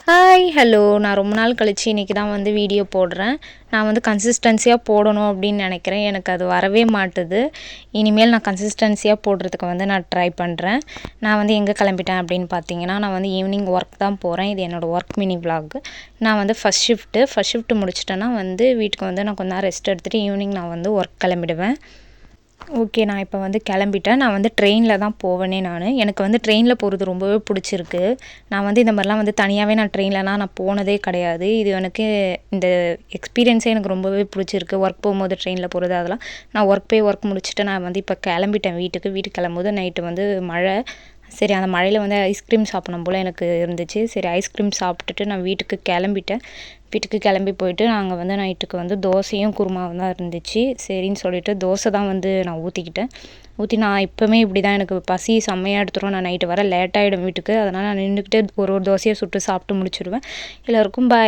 Hi hello நான் ரொம்ப நாள் கழிச்சு இன்றைக்கி தான் வந்து வீடியோ போடுறேன். நான் வந்து கன்சிஸ்டன்சியாக போடணும் அப்படின்னு நினைக்கிறேன். எனக்கு அது வரவே மாட்டுது. இனிமேல் நான் கன்சிஸ்டன்சியாக போடுறதுக்கு வந்து நான் ட்ரை பண்ணுறேன். நான் வந்து எங்கே கிளம்பிட்டேன் அப்படின்னு பார்த்தீங்கன்னா, நான் வந்து ஈவினிங் ஒர்க் தான் போகிறேன். இது என்னோடய ஒர்க் மினி விலாக். நான் வந்து ஃபஸ்ட் ஷிஃப்ட்டு முடிச்சிட்டேன்னா வந்து வீட்டுக்கு வந்து நான் கொஞ்ச நேரம் ரெஸ்ட் எடுத்துகிட்டு ஈவினிங் நான் வந்து ஒர்க் கிளம்பிடுவேன். ஓகே, நான் இப்போ வந்து கிளம்பிட்டேன். நான் வந்து ட்ரெயினில் தான் போவேனே எனக்கு வந்து ட்ரெயினில் போகிறது ரொம்பவே பிடிச்சிருக்கு. நான் வந்து இந்த மாதிரிலாம் வந்து தனியாகவே நான் ட்ரெயின்லலாம் நான் போனதே கிடையாது. இது எனக்கு இந்த எக்ஸ்பீரியன்ஸே எனக்கு ரொம்பவே பிடிச்சிருக்கு. ஒர்க் போகும்போது ட்ரெயினில் போகிறது அதெல்லாம். நான் ஒர்க் முடிச்சுட்டு நான் வந்து இப்போ கிளம்பிட்டேன் வீட்டுக்கு கிளம்பும்போது நைட்டு வந்து மழை. சரி, அந்த மழையில் வந்து ஐஸ்கிரீம் சாப்பிடணும் போல் எனக்கு இருந்துச்சு. சரி, ஐஸ்கிரீம் சாப்பிட்டுட்டு நான் வீட்டுக்கு கிளம்பிட்டேன். வீட்டுக்கு கிளம்பி போயிட்டு நாங்கள் வந்து நைட்டுக்கு வந்து தோசையும் குருமாவும் தான் இருந்துச்சு. சரின்னு சொல்லிட்டு தோசை தான் வந்து நான் ஊற்றிக்கிட்டேன். நான் இப்போவுமே இப்படி தான், எனக்கு பசி செம்மையாக எடுத்துரும். நான் நைட்டு வர லேட்டாகிடும் வீட்டுக்கு. அதனால் நான் நின்றுக்கிட்டு ஒரு தோசையை சுட்டு சாப்பிட்டு முடிச்சுடுவேன். எல்லோருக்கும் பாய்.